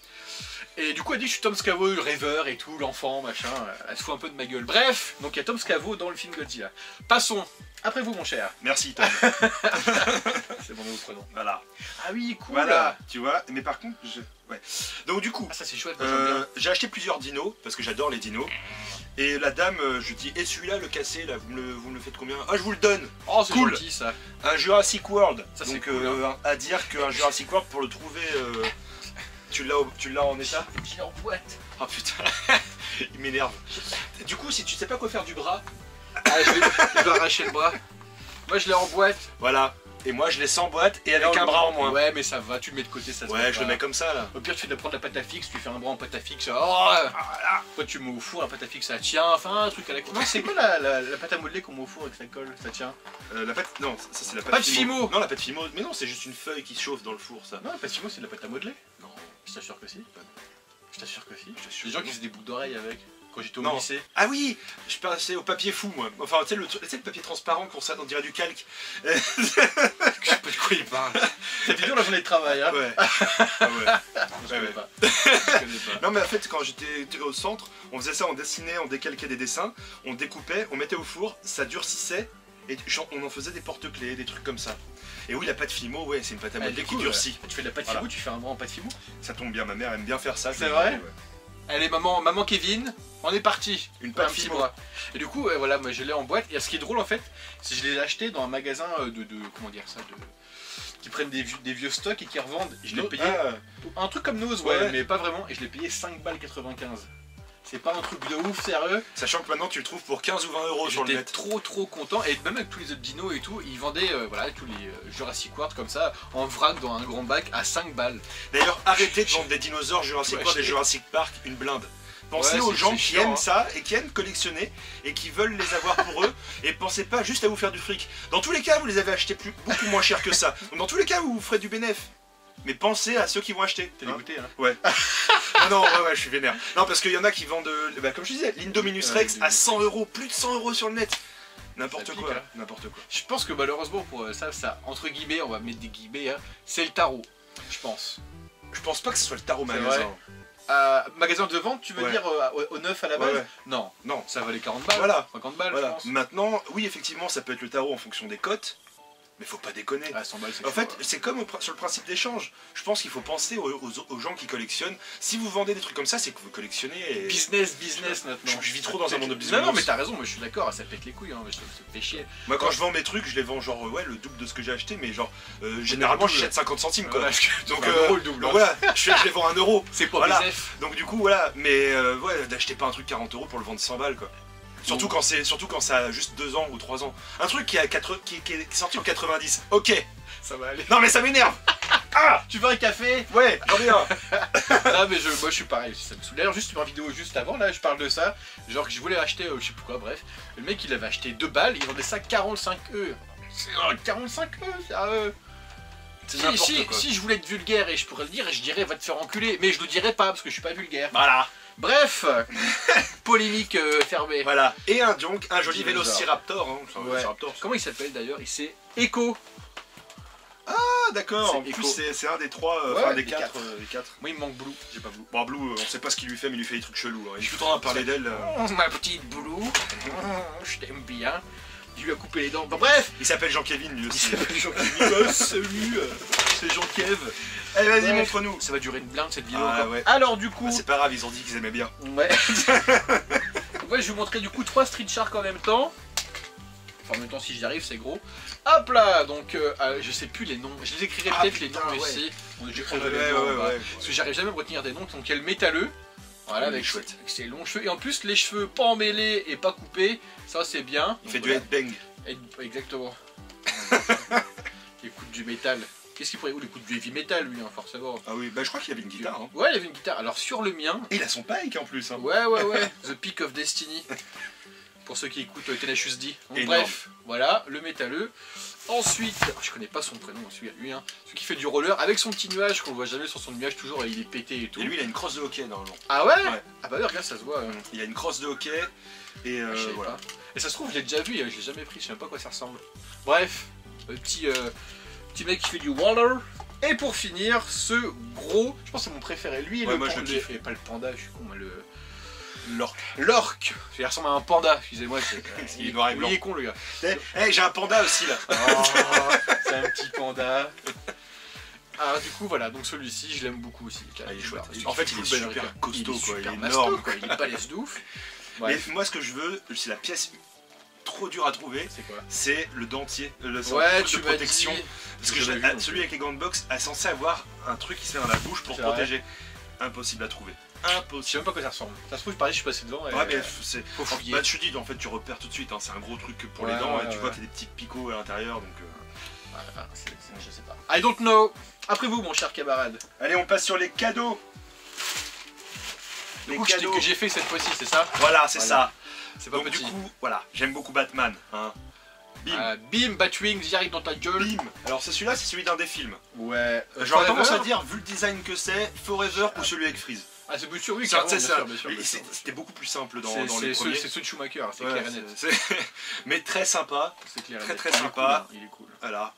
Speaker 3: Et du coup, elle dit que je suis Tom Scavo, le rêveur et tout, l'enfant, machin. Elle se fout un peu de ma gueule. Bref, donc il y a Tom Scavo dans le film Godzilla. Passons. Après vous, mon cher.
Speaker 2: Merci, Tom.
Speaker 3: C'est mon nouveau prénom.
Speaker 2: Voilà.
Speaker 3: Ah oui, cool.
Speaker 2: Voilà, tu vois. Mais par contre, ouais. Donc du coup,
Speaker 3: ça c'est chouette. Moi,
Speaker 2: j'ai acheté plusieurs dinos parce que j'adore les dinos. Et la dame, je dis, et celui-là, le cassé, là, vous me le faites combien? Ah, je vous le donne.
Speaker 3: Oh, c'est
Speaker 2: cool.
Speaker 3: Gentil, ça.
Speaker 2: Un Jurassic World.
Speaker 3: Ça,
Speaker 2: donc,
Speaker 3: cool, hein.
Speaker 2: à dire qu'un Jurassic World pour le trouver, tu l'as en état?
Speaker 3: Je l'ai en boîte.
Speaker 2: Oh putain, il m'énerve. Du coup, si tu sais pas quoi faire du bras,
Speaker 3: je vais arracher le bras. Moi, je l'ai en boîte.
Speaker 2: Voilà. Et moi, je l'ai sans boîte et avec un bras en moins.
Speaker 3: Ouais, mais ça va, tu le mets de côté, ça se
Speaker 2: ouais, je le mets comme ça là.
Speaker 3: Au pire, tu fais prendre la pâte à fixe, tu fais un bras en pâte à fixe. Oh, voilà. Toi, tu mets au four, la pâte à fixe, ça tient. Enfin, un truc à la colle. C'est quoi la pâte à modeler qu'on met au four et que ça colle, ça tient?
Speaker 2: La pâte. Non, ça c'est la
Speaker 3: pâte Fimo.
Speaker 2: Non, la pâte Fimo. Mais non, c'est juste une feuille qui se chauffe dans le four, ça.
Speaker 3: Non, la pâte Fimo, c'est de la pâte à modeler.
Speaker 2: Non.
Speaker 3: Je t'assure que si. Je t'assure que si.
Speaker 2: Il y a
Speaker 3: des gens qui faisaient des boucles d'oreilles avec. Quand j'étais au lycée.
Speaker 2: Ah oui, je passais au papier fou moi. Enfin tu sais le papier transparent qu'on ça on dirait du calque.
Speaker 3: Je sais pas de quoi il parle. Cette vidéo la journée de travail hein.
Speaker 2: Ouais. Ah ouais.
Speaker 3: Je connais pas. Je connais pas.
Speaker 2: Non mais en fait quand j'étais au centre, on faisait ça, on dessinait, on décalquait des dessins, on découpait, on mettait au four, ça durcissait et on en faisait des porte-clés, des trucs comme ça. Et oui la pâte Fimo, ouais c'est une pâte à modeler qui durcit.
Speaker 3: Tu fais de la pâte Fimo, tu fais un bras en pâte Fimo.
Speaker 2: Ça tombe bien, ma mère aime bien faire ça.
Speaker 3: C'est vrai. Allez maman Kevin, on est parti.
Speaker 2: Une pâte Fimo.
Speaker 3: Et du coup voilà, moi je l'ai en boîte. Et ce qui est drôle en fait, c'est que je l'ai acheté dans un magasin de comment dire ça, qui prennent des vieux stocks et qui revendent. Je l'ai payé un truc comme Nose, ouais, mais pas vraiment. Et je l'ai payé 5 balles 95. C'est pas un truc de ouf, sérieux.
Speaker 2: Sachant que maintenant tu le trouves pour 15 ou 20 euros sur le net.
Speaker 3: J'étais trop content. Et même avec tous les autres dinos et tout, ils vendaient voilà, tous les Jurassic World comme ça, en vrac dans un grand bac à 5 balles.
Speaker 2: D'ailleurs, arrêtez de vendre des dinosaures Jurassic World et Jurassic Park une blinde. Pensez aux gens qui aiment ça et qui aiment collectionner et qui veulent les avoir pour eux. Et pensez pas juste à vous faire du fric. Dans tous les cas, vous les avez achetés beaucoup moins cher que ça. Dans tous les cas, vous ferez du bénéf. Mais pensez à ceux qui vont acheter.
Speaker 3: T'es dégoûté hein?
Speaker 2: Ouais. Non, ouais, je suis vénère. Non, parce qu'il y en a qui vendent, comme je disais, l'Indominus Rex à 100 euros, plus de 100 euros sur le net. N'importe quoi, hein. N'importe quoi.
Speaker 3: Je pense que malheureusement pour ça, entre guillemets, on va mettre des guillemets, hein, c'est le tarot, je pense.
Speaker 2: Je pense pas que ce soit le tarot magasin.
Speaker 3: Magasin de vente, tu veux dire au neuf à la base? Non, ça valait 40 balles,
Speaker 2: voilà.
Speaker 3: 50 balles,
Speaker 2: voilà.
Speaker 3: je pense.
Speaker 2: Maintenant, oui, effectivement, ça peut être le tarot en fonction des cotes. Mais faut pas déconner.
Speaker 3: Ah, 100 balles, c'est
Speaker 2: En fait,
Speaker 3: chaud,
Speaker 2: c'est comme sur le principe d'échange. Je pense qu'il faut penser aux gens qui collectionnent. Si vous vendez des trucs comme ça, c'est que vous collectionnez. Et...
Speaker 3: business maintenant.
Speaker 2: Je vis trop dans un monde de business.
Speaker 3: Non, mais t'as raison, moi je suis d'accord, ça pète les couilles, hein, ça me fait chier.
Speaker 2: Moi, quand je vends mes trucs, je les vends genre le double de ce que j'ai acheté, mais genre généralement je jette 50 centimes quoi.
Speaker 3: Voilà,
Speaker 2: donc,
Speaker 3: le double.
Speaker 2: donc voilà, je les vends 1 euro.
Speaker 3: C'est pas
Speaker 2: voilà.
Speaker 3: BZF.
Speaker 2: Donc du coup voilà, mais ouais, d'acheter pas un truc 40 euros pour le vendre 100 balles quoi. Surtout quand ça a juste 2 ans ou 3 ans. Un truc qui est sorti en 90. Ok.
Speaker 3: Ça va aller.
Speaker 2: Non mais ça m'énerve. Ah,
Speaker 3: tu veux un café?
Speaker 2: Ouais, j'en ai un.
Speaker 3: Non mais moi je suis pareil, ça me saoule. D'ailleurs juste une vidéo juste avant, là je parle de ça. Genre que je voulais acheter, je sais plus quoi, bref. Le mec il avait acheté 2 balles, il vendait ça 45 €. 45 €, si je voulais être vulgaire et je pourrais le dire, je dirais va te faire enculer. Mais je le dirais pas parce que je suis pas vulgaire.
Speaker 2: Voilà.
Speaker 3: Bref, polémique fermée.
Speaker 2: Voilà. Et un joli Vélociraptor. Hein.
Speaker 3: Ouais.
Speaker 2: Vélociraptor.
Speaker 3: Comment il s'appelle d'ailleurs? C'est Echo.
Speaker 2: Ah d'accord, en
Speaker 3: C'est
Speaker 2: plus
Speaker 3: Echo.
Speaker 2: c'est un des 3,
Speaker 3: Ouais,
Speaker 2: enfin des
Speaker 3: des
Speaker 2: 4.
Speaker 3: Moi il me manque Blue, j'ai pas Blue.
Speaker 2: Bon Blue, on sait pas ce qu'il lui fait, mais il lui fait des trucs chelous. Hein. Il est tout le temps à parler d'elle.
Speaker 3: Ma petite Blue, je t'aime bien. Il lui a coupé les dents. Bon, bref,
Speaker 2: Il s'appelle Jean-Kevin lui
Speaker 3: il
Speaker 2: aussi.
Speaker 3: s'appelle Jean-Kev. Salut, c'est Jean-Kev.
Speaker 2: Allez vas-y,
Speaker 3: Bref.
Speaker 2: montre-nous.
Speaker 3: Ça va durer une blinde cette vidéo.
Speaker 2: Ah,
Speaker 3: quoi.
Speaker 2: ouais.
Speaker 3: Alors du coup,
Speaker 2: Bah, c'est pas grave, ils ont dit qu'ils aimaient bien.
Speaker 3: ouais. Ouais, je vais vous montrer du coup 3 Street Shark en même temps. Enfin, en même temps, si j'y arrive, c'est gros. Hop là, donc je sais plus les noms. Je les écrirai peut-être les
Speaker 2: putain,
Speaker 3: noms
Speaker 2: ouais.
Speaker 3: ici. Bon, j'écrirai
Speaker 2: Ouais,
Speaker 3: les noms.
Speaker 2: ouais,
Speaker 3: bah,
Speaker 2: ouais.
Speaker 3: Parce que j'arrive jamais à me retenir des noms. Donc, il y a le métalleux. Voilà,
Speaker 2: Il est
Speaker 3: avec
Speaker 2: chouette.
Speaker 3: ses longs cheveux. Et en plus, les cheveux pas emmêlés et pas coupés. Ça, c'est bien.
Speaker 2: Il
Speaker 3: Donc,
Speaker 2: fait du
Speaker 3: voilà.
Speaker 2: headbang.
Speaker 3: Exactement. Il écoute du métal. Qu'est-ce qu'il pourrait. Il écoute du heavy metal, lui, hein, forcément.
Speaker 2: Ah oui, bah je crois qu'il avait une guitare. Hein.
Speaker 3: Ouais, il avait une guitare. Alors, sur le mien.
Speaker 2: Et il a son pike en plus. Hein.
Speaker 3: Ouais. The Peak of Destiny. Pour ceux qui écoutent Tenacious D. Donc,
Speaker 2: Énorme.
Speaker 3: bref, voilà, le métalleux. Ensuite, je connais pas son prénom, celui-là, lui, hein. Celui qui fait du roller avec son petit nuage qu'on voit jamais sur son nuage, toujours, il est pété et tout.
Speaker 2: Et lui il a une crosse de hockey normalement.
Speaker 3: Ah ouais,
Speaker 2: Ouais.
Speaker 3: Ah bah ouais, regarde, ça se voit.
Speaker 2: Il a une crosse de hockey et
Speaker 3: Je savais
Speaker 2: voilà.
Speaker 3: pas. Et ça se trouve, je l'ai déjà vu, je l'ai jamais pris, je sais même pas à quoi ça ressemble. Bref, le petit mec qui fait du roller. Et pour finir, ce gros, je pense que c'est mon préféré, lui et
Speaker 2: Ouais,
Speaker 3: le
Speaker 2: moi, je
Speaker 3: panda.
Speaker 2: le kiffe.
Speaker 3: Et pas le panda, je suis con, moi,
Speaker 2: L'orque.
Speaker 3: l'orque. Il ressemble à un panda, excusez-moi.
Speaker 2: Il est noir et blanc.
Speaker 3: Il est con, le gars.
Speaker 2: Eh, j'ai un panda aussi là.
Speaker 3: Oh, c'est un petit panda. Ah, du coup, voilà, donc celui-ci, je l'aime beaucoup aussi.
Speaker 2: Ah, il est chouette.
Speaker 3: Celui
Speaker 2: En
Speaker 3: qui
Speaker 2: fait,
Speaker 3: fout
Speaker 2: il est
Speaker 3: le bel
Speaker 2: super
Speaker 3: ricard.
Speaker 2: costaud, quoi, il est
Speaker 3: super
Speaker 2: énorme.
Speaker 3: masto, quoi. Il est balèze de ouf.
Speaker 2: Mais
Speaker 3: Bref,
Speaker 2: moi ce que je veux, c'est la pièce trop dure à trouver,
Speaker 3: c'est quoi?
Speaker 2: c'est le dentier, le
Speaker 3: Ouais,
Speaker 2: truc
Speaker 3: tu
Speaker 2: de
Speaker 3: m'as
Speaker 2: protection.
Speaker 3: dit.
Speaker 2: Parce que
Speaker 3: J'ai pas vu,
Speaker 2: celui avec les gants de boxe est censé avoir un truc qui se met dans la bouche pour
Speaker 3: C'est vrai.
Speaker 2: protéger. Impossible à trouver.
Speaker 3: Je sais
Speaker 2: Impossible.
Speaker 3: même pas à quoi ça ressemble. Ça se trouve, pareil, je suis passé devant. Et...
Speaker 2: Ouais, mais c'est.
Speaker 3: faut fouiller.
Speaker 2: Bah, je te dis, en fait, tu repères tout de suite, hein, c'est un gros truc pour
Speaker 3: Ouais,
Speaker 2: les dents,
Speaker 3: ouais,
Speaker 2: et tu
Speaker 3: ouais.
Speaker 2: vois qu'il y a des petits picots à l'intérieur, donc.
Speaker 3: Voilà, je sais pas. I don't know. Après vous, mon cher camarade.
Speaker 2: Allez, on passe sur les cadeaux.
Speaker 3: Du coup, que j'ai fait cette fois-ci, c'est ça?
Speaker 2: Voilà, c'est
Speaker 3: Voilà.
Speaker 2: ça.
Speaker 3: C'est pas
Speaker 2: Donc
Speaker 3: petit.
Speaker 2: du coup, voilà, j'aime beaucoup Batman. Hein. Bim.
Speaker 3: Bim, Batwing, direct dans ta gueule.
Speaker 2: Bim. Alors c'est celui-là, c'est celui d'un des films.
Speaker 3: Ouais.
Speaker 2: J'aurais tendance à
Speaker 3: Forever.
Speaker 2: dire, vu le design que c'est, Forever ou celui avec Freeze.
Speaker 3: Ah, c'est sûr, oui,
Speaker 2: C'est
Speaker 3: carrément,
Speaker 2: c'est
Speaker 3: bien
Speaker 2: ça.
Speaker 3: sûr, bien sûr,
Speaker 2: Et
Speaker 3: bien sûr.
Speaker 2: c'était beaucoup plus simple dans les premiers.
Speaker 3: C'est ceux de Schumacher, c'est
Speaker 2: Ouais,
Speaker 3: clair et net.
Speaker 2: Mais très sympa.
Speaker 3: C'est clair et
Speaker 2: Très,
Speaker 3: net.
Speaker 2: très
Speaker 3: Il est
Speaker 2: sympa.
Speaker 3: cool, hein, il est cool.
Speaker 2: Voilà,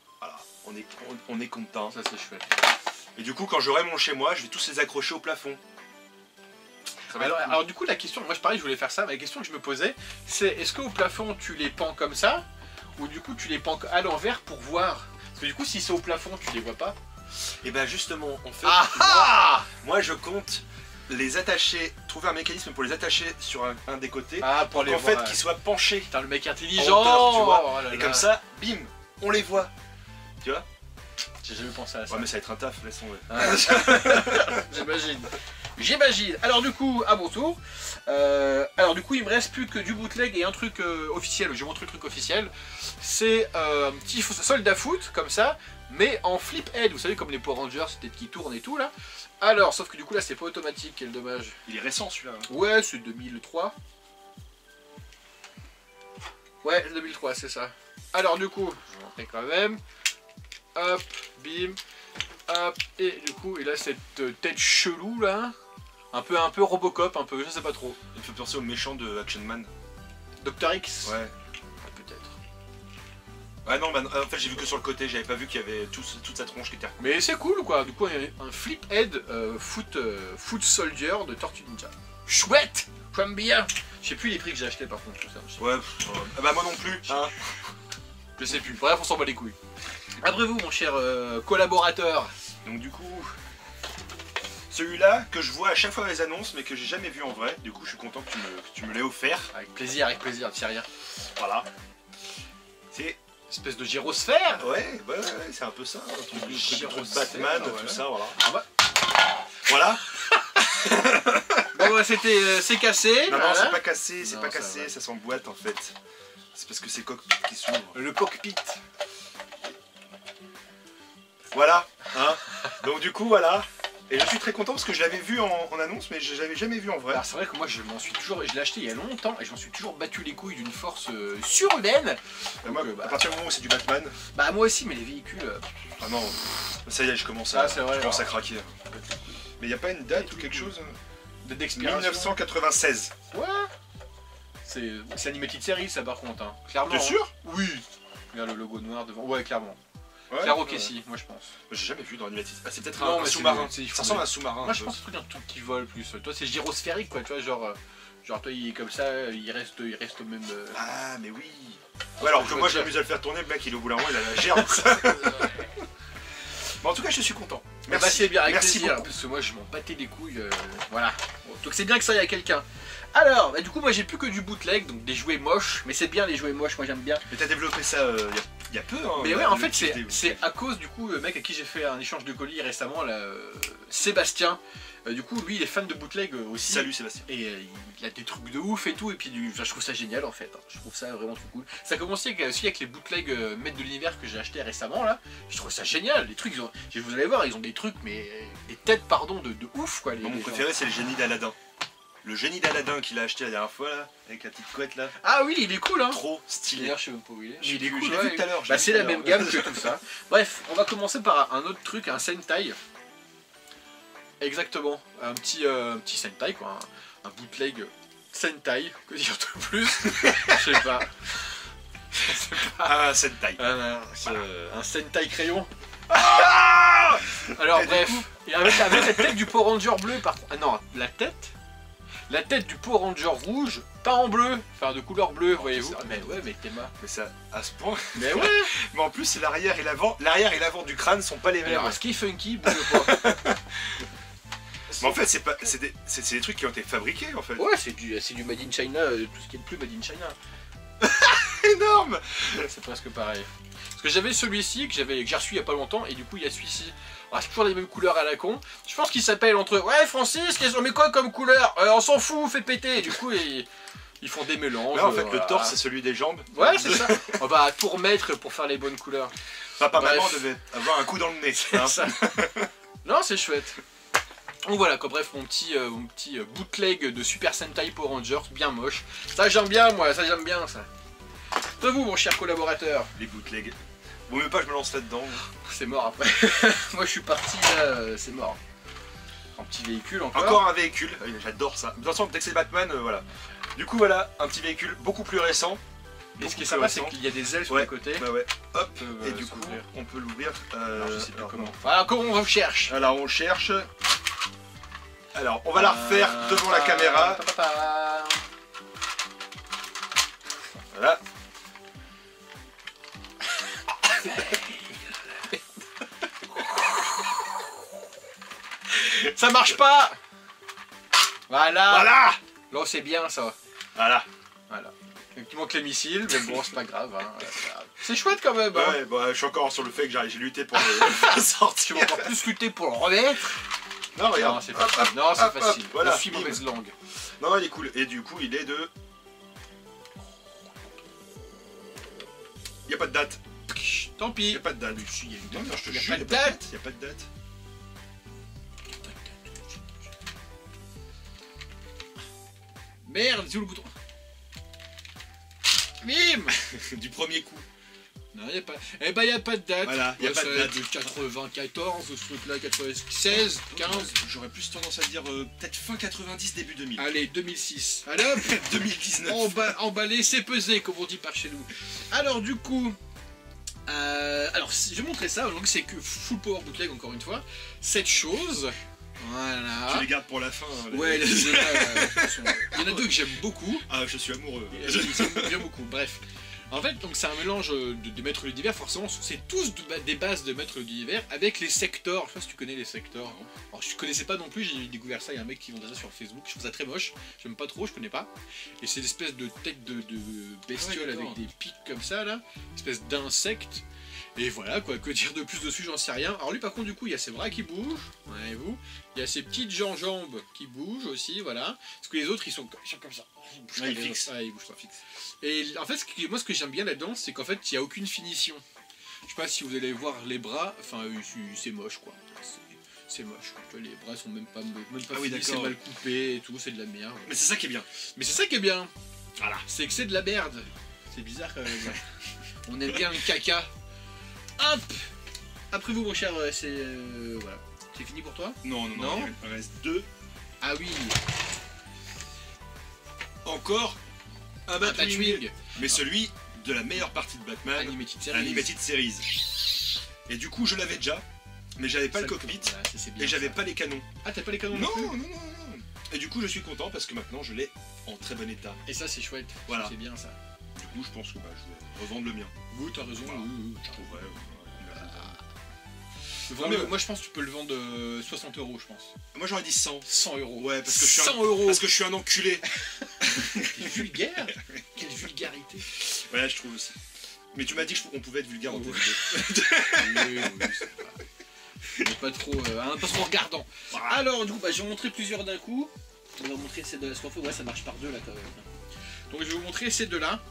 Speaker 2: on est content.
Speaker 3: Ça, c'est chouette.
Speaker 2: Et du coup, quand j'aurai mon chez moi, je vais tous les accrocher au plafond. Ça va être cool.
Speaker 3: Alors, du coup, la question, moi je pareil, je voulais faire ça, mais la question que je me posais, c'est est-ce qu'au plafond tu les pends comme ça, ou du coup tu les pends à l'envers pour voir? Parce que du coup, si c'est au plafond, tu les vois pas.
Speaker 2: Et ben justement, en fait, moi je compte les attacher, trouver un mécanisme pour les attacher sur un des côtés,
Speaker 3: Ah, pour les
Speaker 2: en fait
Speaker 3: voir.
Speaker 2: qu'ils soient penchés.
Speaker 3: Putain, le mec
Speaker 2: En
Speaker 3: intelligent,
Speaker 2: hauteur, tu vois.
Speaker 3: Oh là
Speaker 2: Et
Speaker 3: là.
Speaker 2: comme ça, bim, on les voit. Tu vois?
Speaker 3: J'ai jamais pensé à ça.
Speaker 2: Ouais, mais ça va être un taf, laisse tomber.
Speaker 3: J'imagine. Alors du coup, à mon tour. Alors du coup, il me reste plus que du bootleg et un truc officiel. Je vais montrer le truc officiel. C'est un petit soldat foot comme ça, mais en flip head. Vous savez, comme les Power Rangers, c'est peut-être qui tournent et tout là. Alors, sauf que du coup là, c'est pas automatique. Quel dommage.
Speaker 2: Il est récent celui-là. Hein.
Speaker 3: Ouais, c'est 2003. Ouais, 2003, c'est ça. Alors du coup, je vais montrer quand même. Hop, bim, hop, et du coup, il a cette tête chelou là. Un peu Robocop, un peu, je sais pas trop.
Speaker 2: Il me fait penser au méchant de Action Man.
Speaker 3: Dr X.
Speaker 2: Ouais.
Speaker 3: Peut-être.
Speaker 2: Ah non, bah, en fait j'ai vu que sur le côté, j'avais pas vu qu'il y avait toute sa tronche qui était.
Speaker 3: Mais c'est cool quoi, du coup, il y a un flip head foot soldier de Tortue Ninja. Chouette, j'aime bien. Je sais plus les prix que j'ai acheté par contre, tout ça.
Speaker 2: Ouais, bah moi non plus. Hein.
Speaker 3: Je sais plus, bref, on s'en bat les couilles. Après vous, mon cher collaborateur.
Speaker 2: Donc du coup, celui-là que je vois à chaque fois dans les annonces, mais que j'ai jamais vu en vrai. Du coup, je suis content que tu me l'aies offert.
Speaker 3: Avec plaisir, Thierry.
Speaker 2: Voilà. C'est...
Speaker 3: Espèce de gyrosphère.
Speaker 2: Ouais, c'est un peu ça. Un truc de Batman, tout ça, voilà.
Speaker 3: Ah bah.
Speaker 2: Voilà.
Speaker 3: Bon, bah, c'est cassé.
Speaker 2: Non,
Speaker 3: voilà.
Speaker 2: c'est pas cassé,
Speaker 3: Non,
Speaker 2: ça s'emboîte en fait. C'est parce que c'est cockpit qui s'ouvre.
Speaker 3: Le cockpit.
Speaker 2: Voilà, hein. Donc du coup, voilà. Et je suis très content parce que je l'avais vu en annonce, mais je l'avais jamais vu en vrai.
Speaker 3: Alors c'est vrai que moi je l'ai acheté il y a longtemps et je m'en suis toujours battu les couilles d'une force surhumaine.
Speaker 2: Moi, à partir du moment où c'est du Batman.
Speaker 3: Bah moi aussi, mais les véhicules.
Speaker 2: Ah non, ça y est, je commence à craquer. Mais y a pas une date ou quelque chose
Speaker 3: d'expiration.
Speaker 2: 1996.
Speaker 3: Ouais. C'est animated série ça par contre, hein. Clairement.
Speaker 2: T'es sûr?
Speaker 3: Oui. Regarde le logo noir devant. Ouais, clairement.
Speaker 2: Ouais,
Speaker 3: clairement que si, moi je pense.
Speaker 2: J'ai jamais vu dans animated. Ah, c'est peut-être
Speaker 3: un
Speaker 2: sous-marin. Ça ressemble à un sous-marin.
Speaker 3: Moi je pense que c'est un truc qui vole plus. Toi c'est gyrosphérique quoi, tu vois, genre toi il est comme ça, il reste au même.
Speaker 2: Ah mais oui. Ouais, alors que moi je m'amuse à le faire tourner, le mec il est au bout d'un moment, il a la gerbe. Mais en tout cas je suis content.
Speaker 3: Merci. Bah, c'est bien, avec
Speaker 2: Merci
Speaker 3: plaisir,
Speaker 2: beaucoup.
Speaker 3: parce que moi je m'en battais les couilles, voilà. Bon, donc c'est bien que ça y a quelqu'un. Alors, bah, du coup moi j'ai plus que du bootleg, donc des jouets moches, mais c'est bien les jouets moches, moi j'aime bien.
Speaker 2: Mais t'as développé ça il y a peu, hein.
Speaker 3: Mais ouais, en fait c'est à cause du coup, le mec à qui j'ai fait un échange de colis récemment, là, Sébastien. Du coup lui il est fan de bootleg aussi.
Speaker 2: Salut Sébastien.
Speaker 3: Et il a des trucs de ouf et tout, et puis je trouve ça génial en fait, hein. Je trouve ça vraiment trop cool. Ça a commencé aussi avec les bootlegs maîtres de l'univers que j'ai acheté récemment là, je trouve ça génial, les trucs, vous allez voir, ils ont des trucs, mais des têtes pardon de ouf quoi.
Speaker 2: Mon préféré c'est le génie d'Aladin. Le génie d'Aladin qu'il a acheté la dernière fois là, avec la petite couette là.
Speaker 3: Ah oui, il est cool hein.
Speaker 2: Trop stylé.
Speaker 3: D'ailleurs je sais même pas où il est.
Speaker 2: Il est cool, je l'ai vu tout à l'heure.
Speaker 3: Bah c'est la même gamme que tout ça. Bref, on va commencer par un autre truc, un Sentai. Exactement, un petit Sentai quoi, un bootleg Sentai, que dire de plus. Je sais pas.
Speaker 2: Un Sentai.
Speaker 3: Un Sentai crayon.
Speaker 2: Ah
Speaker 3: alors bref, et avec la tête du Power Ranger bleu par contre. Ah non, la tête du Power Ranger rouge, pas en bleu, enfin de couleur bleue, voyez-vous. Mais ouais, mais Théma.
Speaker 2: Mais ça, à ce point.
Speaker 3: Mais ouais.
Speaker 2: Mais en plus, c'est l'arrière et l'avant. L'arrière et l'avant du crâne sont pas les mêmes.
Speaker 3: Alors, ce qui est funky, bouge pas.
Speaker 2: Mais en fait, c'est des trucs qui ont été fabriqués en fait.
Speaker 3: Ouais, c'est du Made in China, tout ce qui est le plus Made in China.
Speaker 2: Énorme.
Speaker 3: C'est presque pareil. Parce que j'avais celui-ci que j'ai reçu il y a pas longtemps et du coup il y a celui-ci. Alors c'est toujours les mêmes couleurs à la con. Je pense qu'ils s'appellent entre eux. Ouais Francis, on met quoi comme couleur? On s'en fout, fait péter. Du coup ils font des mélanges.
Speaker 2: Là en fait le torse c'est celui des jambes.
Speaker 3: Ouais c'est ça. On va tout remettre pour faire les bonnes couleurs.
Speaker 2: Papa-maman devait avoir un coup dans le nez.
Speaker 3: Hein. Ça. Non c'est chouette. Donc voilà, quoi, bref, mon petit bootleg de Super Sentai Power Rangers, bien moche. Ça j'aime bien moi, ça j'aime bien ça. De vous mon cher collaborateur.
Speaker 2: Les bootlegs. Vaut mieux pas que je me lance là-dedans.
Speaker 3: C'est mort après. Moi je suis parti là, c'est mort. Un petit véhicule encore.
Speaker 2: Encore un véhicule, j'adore ça. De toute façon, dès que c'est Batman, voilà. Du coup voilà, un petit véhicule beaucoup plus récent.
Speaker 3: Et ce qui est sympa c'est qu'il y a des ailes sur les côtés.
Speaker 2: Bah ouais, hop, et du coup on peut l'ouvrir.
Speaker 3: Je sais pas comment. Voilà, comment on cherche.
Speaker 2: Alors on cherche. Alors, on va la refaire devant la caméra. Voilà.
Speaker 3: Ça marche pas. Voilà.
Speaker 2: Voilà.
Speaker 3: Là, c'est bien ça.
Speaker 2: Voilà.
Speaker 3: Voilà. Il manque les missiles, mais bon, c'est pas grave. Hein. C'est chouette quand même. Hein.
Speaker 2: Ouais, bah, je suis encore sur le fait que j'ai lutté pour le sortir.
Speaker 3: Tu vas encore plus lutter pour le remettre.
Speaker 2: Non, regarde.
Speaker 3: Non, c'est facile. Non, c'est facile.
Speaker 2: Voilà.
Speaker 3: Je suis mauvaise langue.
Speaker 2: Non, il est cool. Et du coup, il est de. Il n'y a pas de date.
Speaker 3: Tant pis.
Speaker 2: Il n'y a pas de date.
Speaker 3: Il y a une
Speaker 2: Non,
Speaker 3: date.
Speaker 2: je te
Speaker 3: Il y a
Speaker 2: jure,
Speaker 3: pas de date.
Speaker 2: Il n'y a pas de date.
Speaker 3: Merde, c'est où le bouton? Bim.
Speaker 2: Du premier coup.
Speaker 3: Non, il n'y a pas. Eh ben, il n'y a pas de date.
Speaker 2: Voilà, il n'y a pas de date.
Speaker 3: De 94, ce truc-là, 96, 15.
Speaker 2: J'aurais plus tendance à dire peut-être fin 90, début 2000.
Speaker 3: Allez, 2006. Allez hop.
Speaker 2: 2019.
Speaker 3: Emballé, c'est pesé, comme on dit par chez nous. Alors, du coup. Alors, je vais montrer ça, donc c'est que full power bootleg, encore une fois. Cette chose. Voilà.
Speaker 2: Je les garde pour la fin.
Speaker 3: Ouais, il y en a deux que j'aime beaucoup.
Speaker 2: Ah, je suis amoureux.
Speaker 3: J'aime beaucoup, bref. En fait, donc c'est un mélange de maîtres d'univers, forcément, c'est tous des bases de maîtres d'univers avec les sectors. Je sais pas si tu connais les sectors. Alors, je connaissais pas non plus, j'ai découvert ça. Il y a un mec qui vendait ça sur Facebook. Je trouve ça très moche, j'aime pas trop, je connais pas. Et c'est une espèce de tête de bestiole avec des pics comme ça, là, une espèce d'insecte. Et voilà quoi, que dire de plus dessus, j'en sais rien. Alors lui par contre du coup il y a ses bras qui bougent, voyez-vous. Il y a ses petites jambes qui bougent aussi, voilà. Parce que les autres ils sont comme ça. Ils bougent pas
Speaker 2: fixes.
Speaker 3: Ils bougent pas fixes. Et en fait moi ce que j'aime bien là-dedans c'est qu'en fait il n'y a aucune finition. Je sais pas si vous allez voir les bras, enfin c'est moche quoi. C'est moche, quoi. Les bras sont même pas finis, c'est mal coupé et tout, c'est de la merde.
Speaker 2: Mais c'est ça qui est bien.
Speaker 3: Mais c'est ça qui est bien. Voilà, c'est que c'est de la merde. C'est bizarre quand même. On aime bien le caca. Hop. Après vous mon cher, c'est voilà. C'est fini pour toi?
Speaker 2: Non. Il reste 2.
Speaker 3: Ah oui.
Speaker 2: Encore un Batwing. Mais celui de la meilleure partie de Batman. Animated Series. Et du coup je l'avais déjà, mais j'avais pas le cockpit et j'avais pas les canons.
Speaker 3: Ah t'as pas les canons?
Speaker 2: Non. Et du coup je suis content parce que maintenant je l'ai en très bon état.
Speaker 3: Et ça c'est chouette.
Speaker 2: Voilà.
Speaker 3: C'est bien ça.
Speaker 2: Du coup je pense que je vais revendre le mien.
Speaker 3: Oui t'as raison.
Speaker 2: Voilà.
Speaker 3: Oui.
Speaker 2: Je trouverais.
Speaker 3: Moi je pense que tu peux le vendre 60 € je pense.
Speaker 2: Moi j'aurais dit 100.
Speaker 3: 100 €.
Speaker 2: Ouais parce que
Speaker 3: 100 €
Speaker 2: parce que je suis un enculé.
Speaker 3: T'es vulgaire. Quelle vulgarité.
Speaker 2: Ouais je trouve aussi. Mais tu m'as dit qu'on pouvait être vulgaire en télé.
Speaker 3: Oui, c'est pas trop regardant. Alors du coup je vais vous montrer plusieurs d'un coup. On va vous montrer ces deux. Ouais ça marche par deux là quand même. Donc je vais vous montrer ces deux là.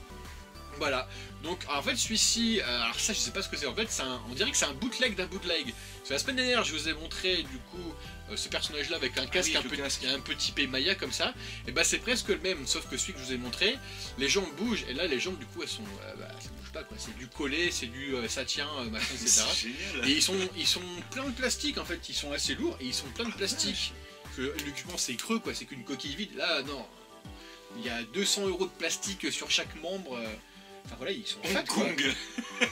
Speaker 3: Voilà, donc en fait celui-ci, alors ça je sais pas ce que c'est, en fait on dirait que c'est un bootleg d'un bootleg. Parce que la semaine dernière je vous ai montré du coup ce personnage là avec un casque, un peu typé Maya comme ça. Et bah c'est presque le même, sauf que celui que je vous ai montré, les jambes bougent, et là les jambes du coup elles sont, ça bouge pas quoi, c'est du collé, c'est du ça tient, machin, etc.
Speaker 2: Génial.
Speaker 3: Et ils sont plein de plastique en fait, ils sont assez lourds et ils sont plein de plastique. Parce que l'équipement c'est creux quoi, c'est qu'une coquille vide, là non. Il y a 200 € de plastique sur chaque membre. Enfin voilà, ils sont
Speaker 2: Hong Kong.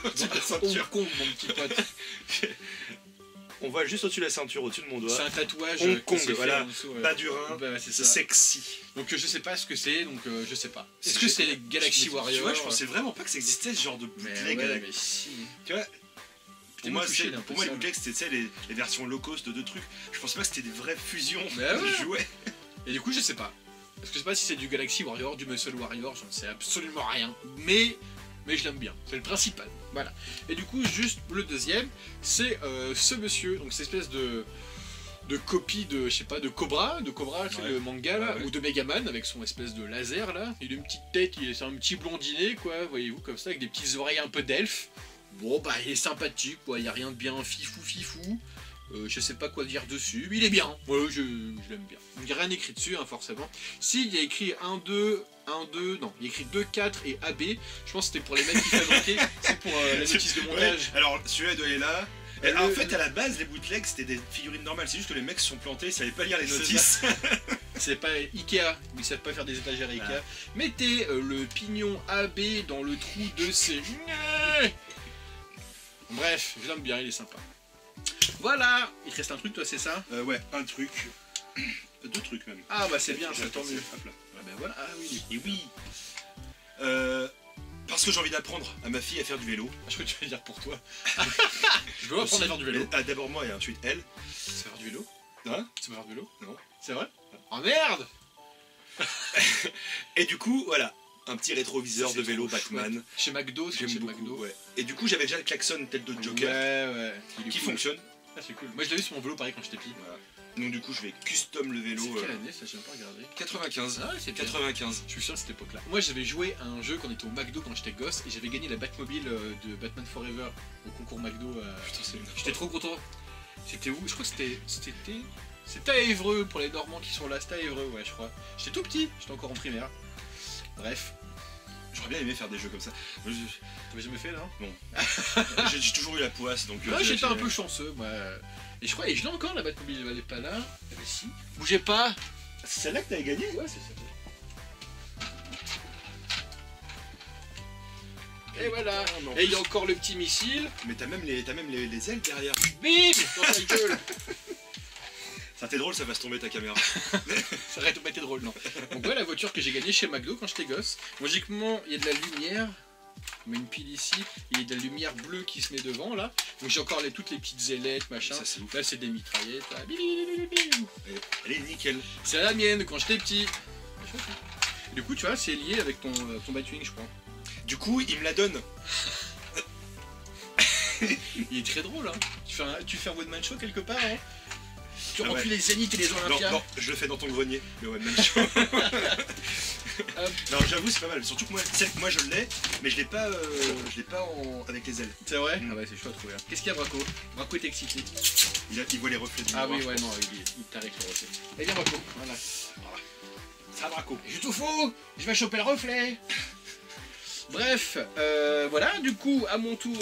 Speaker 3: Hong Kong, mon petit pote.
Speaker 2: On voit juste au-dessus de la ceinture, au-dessus de mon doigt.
Speaker 3: C'est un tatouage
Speaker 2: Hong Kong,
Speaker 3: fait
Speaker 2: voilà.
Speaker 3: en dessous,
Speaker 2: Bas du rein,
Speaker 3: c'est
Speaker 2: c'est
Speaker 3: ça.
Speaker 2: sexy.
Speaker 3: Donc je sais pas ce que c'est, donc je sais pas. Est-ce que c'est les Galaxy Warriors?
Speaker 2: Tu vois, je pensais vraiment pas que ça existait ce genre de bootleg.
Speaker 3: Mais si.
Speaker 2: Tu vois, pour moi, les bootlegs c'était les versions low cost de deux trucs. Je pensais pas que c'était des vraies fusions de jouets.
Speaker 3: Et du coup, je sais pas. Parce que je sais pas si c'est du Galaxy Warrior, du Muscle Warrior, j'en sais absolument rien. Mais je l'aime bien, c'est le principal. Voilà. Et du coup, juste le deuxième, c'est ce monsieur, donc cette espèce de copie de, je sais pas, de Cobra, c'est le manga là, ou de Megaman avec son espèce de laser là. Il a une petite tête, c'est un petit blondinet quoi, voyez-vous, comme ça, avec des petites oreilles un peu d'elfe. Bon bah il est sympathique quoi, il n'y a rien de bien fifou. Je sais pas quoi dire dessus, mais il est bien, ouais, je l'aime bien. Il n'y a rien écrit dessus, hein, forcément. Si, il y a écrit 1, 2, non, il y a écrit 2, 4 et AB. Je pense que c'était pour les mecs qui fabriquaient, c'est pour la notice de montage.
Speaker 2: Ouais, alors, celui-là doit aller là. En fait, à la base, les bootlegs, c'était des figurines normales. C'est juste que les mecs se sont plantés, ils savaient pas lire les notices.
Speaker 3: C'est pas Ikea, ils savent pas faire des étagères Ikea. Voilà. Mettez le pignon AB dans le trou de ces... Bref, je l'aime bien, il est sympa. Voilà. Il te reste un truc toi, c'est ça?
Speaker 2: Ouais, un truc. 2 trucs même.
Speaker 3: Ah bah c'est bien, ça tant mieux.
Speaker 2: Hop là.
Speaker 3: Ah bah voilà, ah oui.
Speaker 2: Et oui. Parce que j'ai envie d'apprendre à ma fille à faire du vélo.
Speaker 3: Je crois que tu vas dire pour toi. Je veux apprendre à faire du vélo.
Speaker 2: D'abord moi et ensuite elle.
Speaker 3: Tu sais faire du vélo?
Speaker 2: Hein?
Speaker 3: Tu sais faire du vélo?
Speaker 2: Non.
Speaker 3: C'est vrai? Oh merde.
Speaker 2: Et du coup, voilà. Un petit rétroviseur de vélo Batman.
Speaker 3: Chouette. Chez McDo,
Speaker 2: j'aime beaucoup. Ouais. Et du coup, j'avais déjà le klaxon tête de Joker.
Speaker 3: Ouais.
Speaker 2: Qui fonctionne.
Speaker 3: Ah, c'est cool. Moi, je l'avais sur mon vélo pareil quand j'étais petit.
Speaker 2: Voilà. Donc, du coup, je vais custom le vélo.
Speaker 3: C'est quelle année ça? J'ai même pas regardé.
Speaker 2: 95.
Speaker 3: Ah, c'est
Speaker 2: 95.
Speaker 3: Je suis sûr de cette époque-là. Moi, j'avais joué à un jeu quand on était au McDo quand j'étais gosse et j'avais gagné la Batmobile de Batman Forever au concours McDo.
Speaker 2: Putain,
Speaker 3: j'étais trop content. C'était où? Je crois que c'était à Évreux pour les Normands qui sont là. C'était à Évreux, ouais, je crois. J'étais tout petit, j'étais encore en primaire. Bref.
Speaker 2: J'aurais bien aimé faire des jeux comme ça.
Speaker 3: T'avais jamais fait là?
Speaker 2: Non. J'ai toujours eu la poisse donc.
Speaker 3: Ouais, j'étais un peu chanceux, moi. Et je crois, et je l'ai encore la Batmobile, elle est pas là. Eh ben si. Bougez pas.
Speaker 2: C'est celle-là que t'avais gagné?
Speaker 3: Ouais, c'est ça. Et voilà. Et il y a encore le petit missile.
Speaker 2: Mais t'as même les ailes derrière.
Speaker 3: Bim dans ta gueule.
Speaker 2: Ça t'est drôle, ça va se tomber ta caméra.
Speaker 3: Ça aurait pas été drôle, non. Donc voilà la voiture que j'ai gagnée chez McDo quand j'étais gosse. Logiquement, il y a de la lumière. On met une pile ici, il y a de la lumière bleue qui se met devant là. Donc j'ai encore toutes les petites ailettes, machin.
Speaker 2: Ça, c'est ouf.
Speaker 3: Là c'est des mitraillettes. Là.
Speaker 2: Elle est nickel.
Speaker 3: C'est la mienne quand j'étais petit. Du coup tu vois c'est lié avec ton Batwing je crois.
Speaker 2: Du coup il me la donne.
Speaker 3: Il est très drôle hein. Tu fais un one man show quelque part hein. Tu
Speaker 2: Ah
Speaker 3: remplis
Speaker 2: ouais.
Speaker 3: les Zéniths et les Olympias.
Speaker 2: Non, je le fais dans ton grenier, le one man show. Non, j'avoue, c'est pas mal. Surtout que moi je l'ai, mais je l'ai pas, avec les ailes.
Speaker 3: C'est vrai. Ah ouais, c'est chaud à trouver. Hein. Qu'est-ce qu'il y a, Braco? Braco est excité.
Speaker 2: Il voit les reflets du
Speaker 3: Ah
Speaker 2: miroir,
Speaker 3: oui, ouais,
Speaker 2: je
Speaker 3: non,
Speaker 2: pense.
Speaker 3: il t'arrête le reflet. Eh bien, Braco, voilà. Ça, Braco. Je tout faux. Je vais choper le reflet. Bref, voilà, du coup, à mon tour.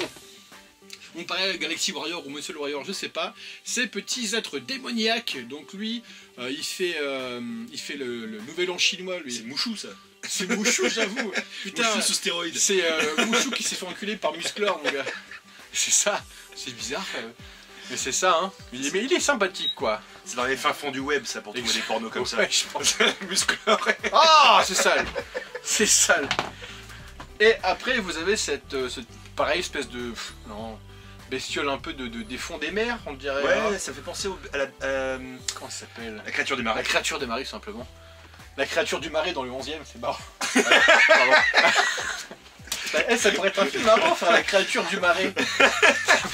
Speaker 3: On parlait Galaxy Warrior ou Muscle Warrior, je sais pas. Ces petits êtres démoniaques. Donc lui, il fait le nouvel an chinois. Lui,
Speaker 2: C'est Mouchou ça.
Speaker 3: c'est Mouchou, j'avoue. Putain,
Speaker 2: Mouchou sous stéroïdes.
Speaker 3: c'est Mouchou qui s'est fait enculer par Musclor, mon gars. C'est ça. C'est bizarre. Mais c'est ça, hein. Mais il est sympathique, quoi.
Speaker 2: C'est dans les fins fonds du web ça pour trouver des pornos comme ça.
Speaker 3: Ouais, je pense.
Speaker 2: Musclor.
Speaker 3: Ah, c'est sale. C'est sale. Et après, vous avez cette pareil espèce de bestiole un peu des fonds des mers, on dirait.
Speaker 2: Ouais,
Speaker 3: hein.
Speaker 2: ça fait penser à
Speaker 3: Comment ça s'appelle?
Speaker 2: la créature des
Speaker 3: La
Speaker 2: marais.
Speaker 3: créature des marais, tout simplement. La créature du marais dans le 11e, c'est marrant. Ça pourrait être un film marrant, faire la créature du marais. Ça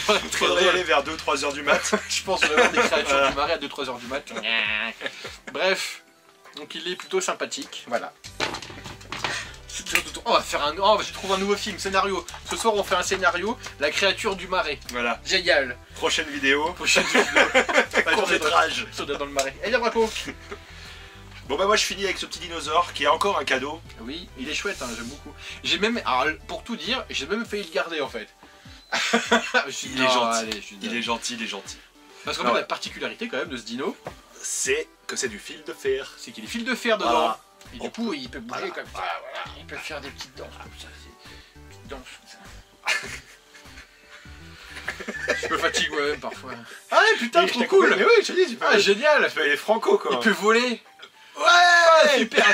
Speaker 3: pourrait être
Speaker 2: Il
Speaker 3: très
Speaker 2: faudrait y
Speaker 3: drôle.
Speaker 2: aller vers 2-3 heures du mat.
Speaker 3: Je pense vraiment des créatures
Speaker 2: Voilà.
Speaker 3: du marais à 2-3 heures du mat. Bref, donc il est plutôt sympathique. Voilà. On va faire je trouve un nouveau film, scénario. Ce soir, on fait un scénario, la créature du marais.
Speaker 2: Voilà.
Speaker 3: Génial.
Speaker 2: Prochaine vidéo.
Speaker 3: Prochaine vidéo.
Speaker 2: Court métrage.
Speaker 3: Sur dans le marais. Eh bien, Braco.
Speaker 2: Bon bah moi je finis avec ce petit dinosaure qui est encore un cadeau.
Speaker 3: Oui, il est chouette, hein, j'aime beaucoup. J'ai même, alors, pour tout dire, j'ai même failli le garder en fait.
Speaker 2: Il est gentil. Il est gentil.
Speaker 3: Parce qu'en
Speaker 2: Non,
Speaker 3: fait,
Speaker 2: ouais.
Speaker 3: la particularité quand même de ce dino,
Speaker 2: C'est que c'est du fil de fer.
Speaker 3: c'est qu'il est fil de fer dedans.
Speaker 2: Voilà.
Speaker 3: Et du coup, il peut bouger comme ça, voilà. Il peut faire des petites danses comme ça. Des petites danses comme ça. Je me fatigue moi-même parfois. Ah putain,
Speaker 2: Et
Speaker 3: trop
Speaker 2: je t'ai
Speaker 3: cool.
Speaker 2: coupé, mais oui, je te dis, tu peux.
Speaker 3: Ah génial.
Speaker 2: Il est franco quoi.
Speaker 3: Il peut voler.
Speaker 2: Ouais.
Speaker 3: Ah, super.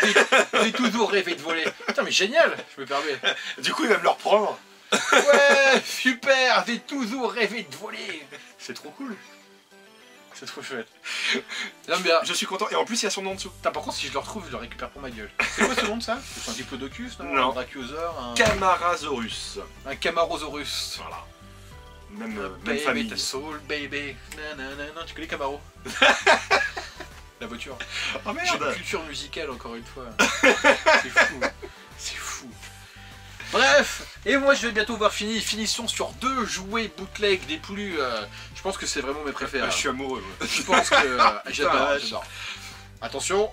Speaker 3: J'ai toujours rêvé de voler. Putain mais génial. Je me permets.
Speaker 2: Du coup il va me le reprendre.
Speaker 3: Ouais, super. J'ai toujours rêvé de voler. C'est trop cool. C'est trop chouette. Non, mais,
Speaker 2: Je suis content et en plus il y a son nom en dessous.
Speaker 3: putain, par contre si je le retrouve, je le récupère pour ma gueule. C'est quoi ce nom de ça? C'est un diplodocus, non?
Speaker 2: Non.
Speaker 3: Un brachiosaure,
Speaker 2: Camarasaurus.
Speaker 3: un Camarosaurus.
Speaker 2: Voilà. Même
Speaker 3: Baby,
Speaker 2: famille.
Speaker 3: the soul, baby. Non, tu connais Camaro? La voiture.
Speaker 2: Oh
Speaker 3: J'ai
Speaker 2: merde.
Speaker 3: une culture musicale encore une fois. C'est fou. C'est fou. Bref, et moi je vais bientôt voir fini. Finissons sur 2 jouets bootleg des plus. Je pense que c'est vraiment mes préférés.
Speaker 2: Je suis amoureux. Ouais.
Speaker 3: Je pense que j'adore. Attention.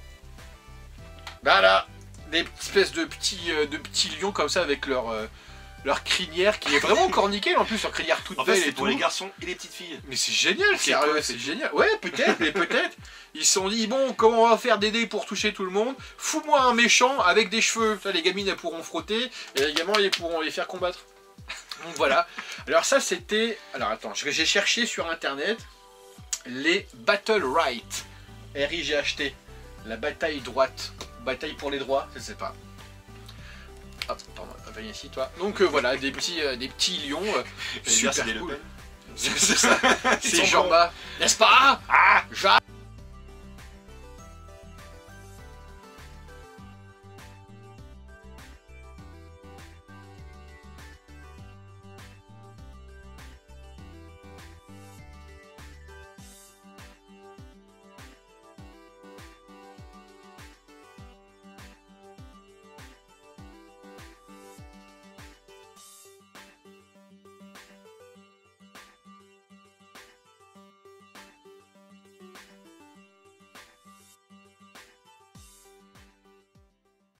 Speaker 3: Voilà, des espèces de petits lions comme ça avec leur crinière qui est vraiment encore nickel en plus, leur crinière toute
Speaker 2: En fait
Speaker 3: belle
Speaker 2: c'est
Speaker 3: et
Speaker 2: pour
Speaker 3: tout.
Speaker 2: les garçons et les petites filles.
Speaker 3: Mais c'est génial,
Speaker 2: C'est
Speaker 3: sérieux,
Speaker 2: quoi,
Speaker 3: c'est génial. Ouais, peut-être, mais peut-être. Ils se sont dit, bon, comment on va faire des dés pour toucher tout le monde? Fous-moi un méchant avec des cheveux. Ça, les gamines, elles pourront frotter, et les gamins, ils pourront les faire combattre. Donc voilà. Alors ça, c'était... Alors attends, j'ai cherché sur Internet les Battle Right. R-I-G-H-T. La bataille droite. Bataille pour les droits, je sais pas. Hop, pardon, viens ici, toi. Donc voilà, des petits lions.
Speaker 2: Super
Speaker 3: Super
Speaker 2: c'est des Le
Speaker 3: cool.
Speaker 2: Pen.
Speaker 3: C'est ça.
Speaker 2: Ils
Speaker 3: C'est
Speaker 2: sont
Speaker 3: Jean-Bas. N'est-ce pas? Ah,